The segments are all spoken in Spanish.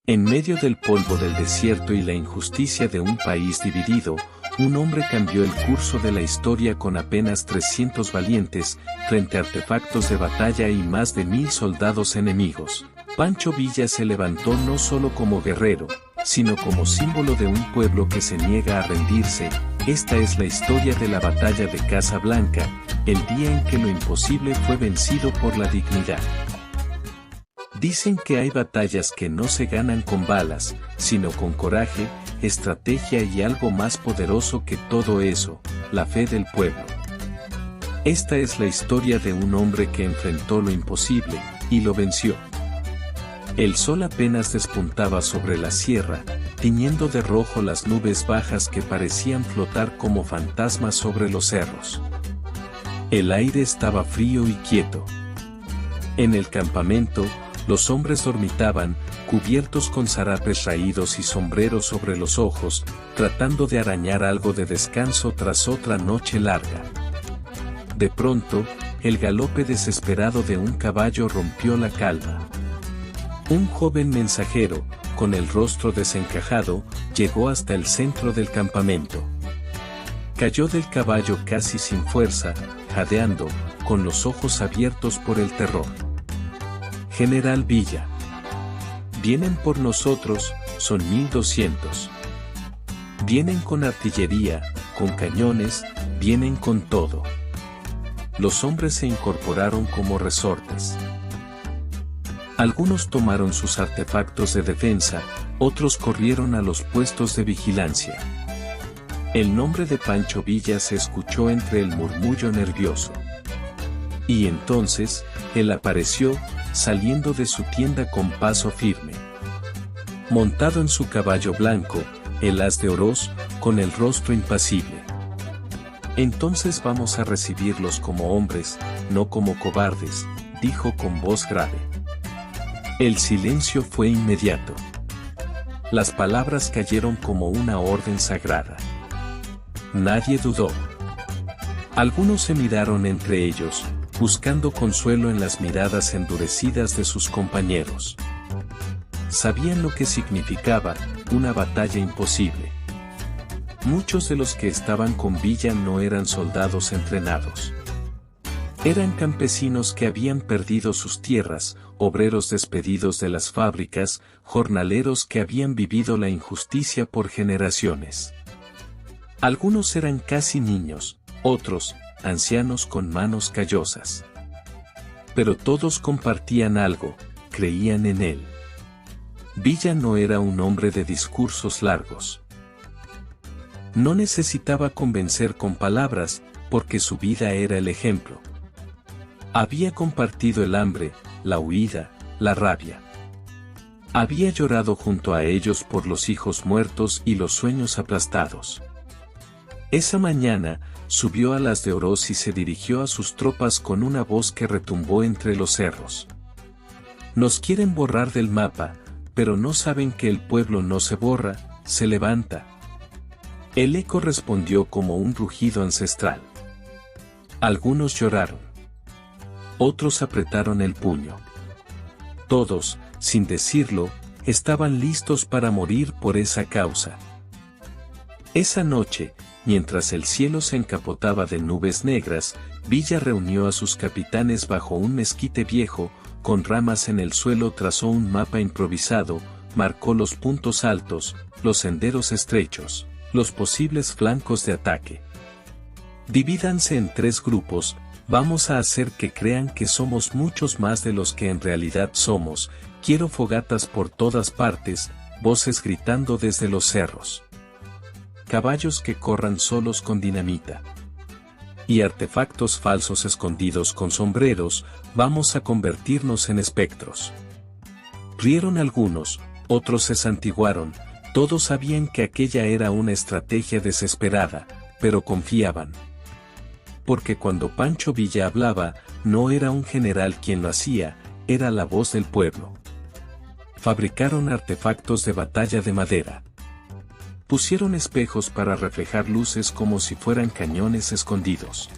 En medio del polvo del desierto y la injusticia de un país dividido, un hombre cambió el curso de la historia con apenas 300 valientes, frente a artefactos de batalla y más de 1000 soldados enemigos. Pancho Villa se levantó no solo como guerrero, sino como símbolo de un pueblo que se niega a rendirse. Esta es la historia de la batalla de Casablanca, el día en que lo imposible fue vencido por la dignidad. Dicen que hay batallas que no se ganan con balas, sino con coraje, estrategia y algo más poderoso que todo eso, la fe del pueblo. Esta es la historia de un hombre que enfrentó lo imposible, y lo venció. El sol apenas despuntaba sobre la sierra, tiñendo de rojo las nubes bajas que parecían flotar como fantasmas sobre los cerros. El aire estaba frío y quieto. En el campamento, los hombres dormitaban, cubiertos con zarapes raídos y sombreros sobre los ojos, tratando de arañar algo de descanso tras otra noche larga. De pronto, el galope desesperado de un caballo rompió la calma. Un joven mensajero, con el rostro desencajado, llegó hasta el centro del campamento. Cayó del caballo casi sin fuerza, jadeando, con los ojos abiertos por el terror. General Villa. Vienen por nosotros, son 1200. Vienen con artillería, con cañones, vienen con todo. Los hombres se incorporaron como resortes. Algunos tomaron sus artefactos de defensa, otros corrieron a los puestos de vigilancia. El nombre de Pancho Villa se escuchó entre el murmullo nervioso. Y entonces, él apareció, saliendo de su tienda con paso firme. Montado en su caballo blanco, el as de Oroz, con el rostro impasible. Entonces vamos a recibirlos como hombres, no como cobardes, dijo con voz grave. El silencio fue inmediato. Las palabras cayeron como una orden sagrada. Nadie dudó. Algunos se miraron entre ellos, buscando consuelo en las miradas endurecidas de sus compañeros. Sabían lo que significaba, una batalla imposible. Muchos de los que estaban con Villa no eran soldados entrenados. Eran campesinos que habían perdido sus tierras, obreros despedidos de las fábricas, jornaleros que habían vivido la injusticia por generaciones. Algunos eran casi niños, otros, ancianos con manos callosas. Pero todos compartían algo, creían en él. Villa no era un hombre de discursos largos. No necesitaba convencer con palabras, porque su vida era el ejemplo. Había compartido el hambre, la huida, la rabia. Había llorado junto a ellos por los hijos muertos y los sueños aplastados. Esa mañana, subió a las de Oroz y se dirigió a sus tropas con una voz que retumbó entre los cerros. Nos quieren borrar del mapa, pero no saben que el pueblo no se borra, se levanta. El eco respondió como un rugido ancestral. Algunos lloraron. Otros apretaron el puño. Todos, sin decirlo, estaban listos para morir por esa causa. Esa noche, mientras el cielo se encapotaba de nubes negras, Villa reunió a sus capitanes bajo un mezquite viejo, con ramas en el suelo trazó un mapa improvisado, marcó los puntos altos, los senderos estrechos, los posibles flancos de ataque. Divídanse en 3 grupos, vamos a hacer que crean que somos muchos más de los que en realidad somos, quiero fogatas por todas partes, voces gritando desde los cerros. Caballos que corran solos con dinamita. Y artefactos falsos escondidos con sombreros, vamos a convertirnos en espectros. Rieron algunos, otros se santiguaron, todos sabían que aquella era una estrategia desesperada, pero confiaban. Porque cuando Pancho Villa hablaba, no era un general quien lo hacía, era la voz del pueblo. Fabricaron artefactos de batalla de madera. Pusieron espejos para reflejar luces como si fueran cañones escondidos.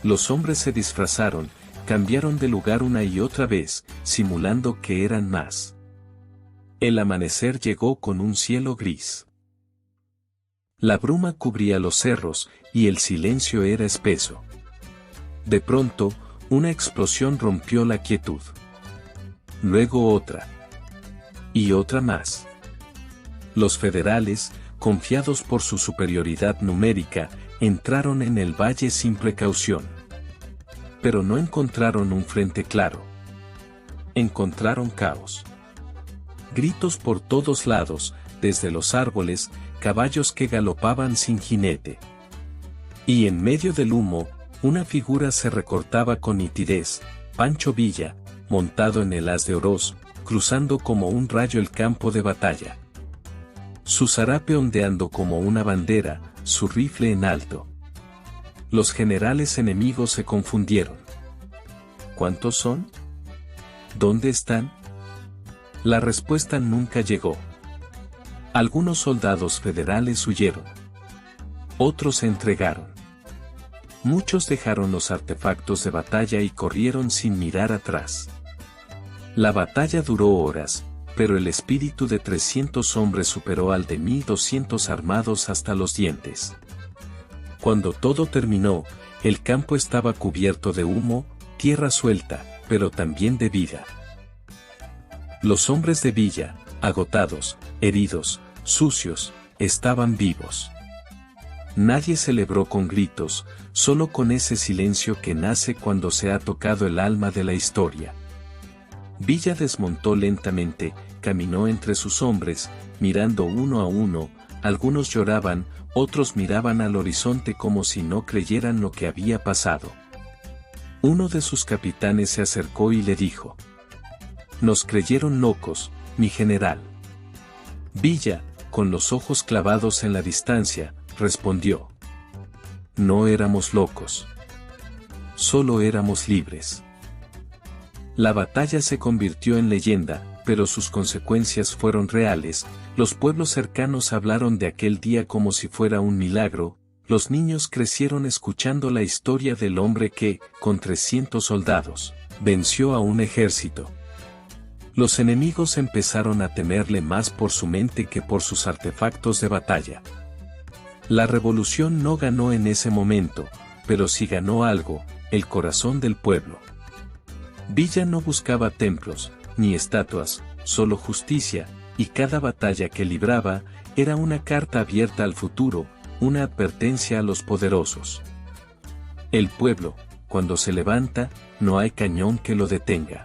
Los hombres se disfrazaron, cambiaron de lugar una y otra vez, simulando que eran más. El amanecer llegó con un cielo gris. La bruma cubría los cerros, y el silencio era espeso. De pronto, una explosión rompió la quietud. Luego otra. Y otra más. Los federales, confiados por su superioridad numérica, entraron en el valle sin precaución. Pero no encontraron un frente claro. Encontraron caos. Gritos por todos lados, desde los árboles, caballos que galopaban sin jinete. Y en medio del humo, una figura se recortaba con nitidez, Pancho Villa, montado en el as de Oroz, cruzando como un rayo el campo de batalla. Su zarape ondeando como una bandera, su rifle en alto. Los generales enemigos se confundieron. ¿Cuántos son? ¿Dónde están? La respuesta nunca llegó. Algunos soldados federales huyeron. Otros se entregaron. Muchos dejaron los artefactos de batalla y corrieron sin mirar atrás. La batalla duró horas, pero el espíritu de 300 hombres superó al de 1200 armados hasta los dientes. Cuando todo terminó, el campo estaba cubierto de humo, tierra suelta, pero también de vida. Los hombres de Villa, agotados, heridos, sucios, estaban vivos. Nadie celebró con gritos, solo con ese silencio que nace cuando se ha tocado el alma de la historia. Villa desmontó lentamente, caminó entre sus hombres, mirando uno a uno, algunos lloraban, otros miraban al horizonte como si no creyeran lo que había pasado. Uno de sus capitanes se acercó y le dijo: «Nos creyeron locos, mi general». Villa, con los ojos clavados en la distancia, respondió: «No éramos locos. Solo éramos libres». La batalla se convirtió en leyenda, pero sus consecuencias fueron reales. Los pueblos cercanos hablaron de aquel día como si fuera un milagro. Los niños crecieron escuchando la historia del hombre que, con 300 soldados, venció a un ejército. Los enemigos empezaron a temerle más por su mente que por sus artefactos de batalla. La revolución no ganó en ese momento, pero sí ganó algo, el corazón del pueblo. Villa no buscaba templos, ni estatuas, solo justicia, y cada batalla que libraba, era una carta abierta al futuro, una advertencia a los poderosos. El pueblo, cuando se levanta, no hay cañón que lo detenga.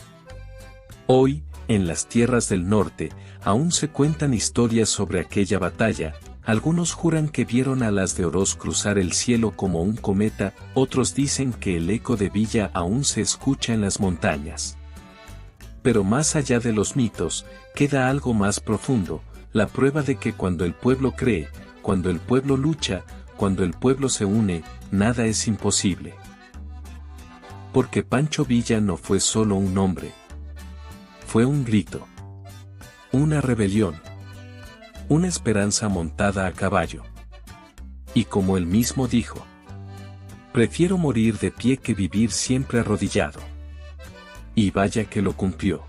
Hoy, en las tierras del norte, aún se cuentan historias sobre aquella batalla. Algunos juran que vieron a las de Oroz cruzar el cielo como un cometa, otros dicen que el eco de Villa aún se escucha en las montañas. Pero más allá de los mitos, queda algo más profundo, la prueba de que cuando el pueblo cree, cuando el pueblo lucha, cuando el pueblo se une, nada es imposible. Porque Pancho Villa no fue solo un hombre. Fue un grito. Una rebelión. Una esperanza montada a caballo. Y como él mismo dijo: «Prefiero morir de pie que vivir siempre arrodillado». Y vaya que lo cumplió.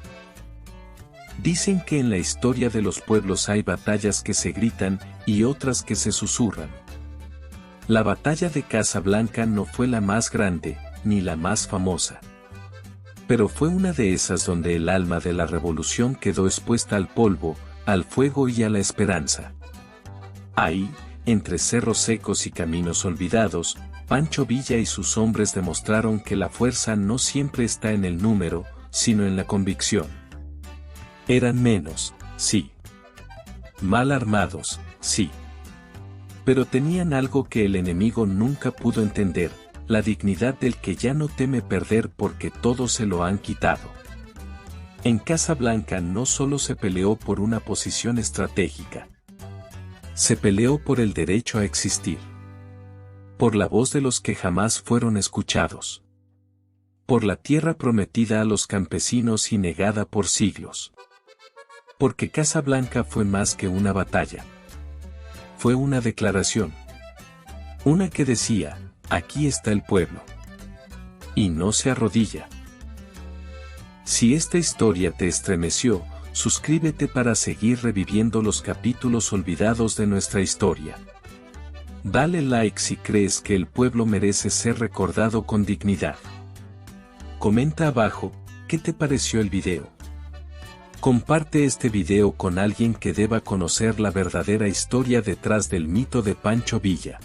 Dicen que en la historia de los pueblos hay batallas que se gritan y otras que se susurran. La batalla de Casablanca no fue la más grande, ni la más famosa. Pero fue una de esas donde el alma de la revolución quedó expuesta al polvo, al fuego y a la esperanza. Ahí, entre cerros secos y caminos olvidados, Pancho Villa y sus hombres demostraron que la fuerza no siempre está en el número, sino en la convicción. Eran menos, sí. Mal armados, sí. Pero tenían algo que el enemigo nunca pudo entender, la dignidad del que ya no teme perder porque todo se lo han quitado. En Casablanca no solo se peleó por una posición estratégica. Se peleó por el derecho a existir. Por la voz de los que jamás fueron escuchados. Por la tierra prometida a los campesinos y negada por siglos. Porque Casablanca fue más que una batalla. Fue una declaración. Una que decía: aquí está el pueblo. Y no se arrodilla. Si esta historia te estremeció, Suscríbete para seguir reviviendo los capítulos olvidados de nuestra historia. Dale like si crees que el pueblo merece ser recordado con dignidad. Comenta abajo, ¿qué te pareció el video? Comparte este video con alguien que deba conocer la verdadera historia detrás del mito de Pancho Villa.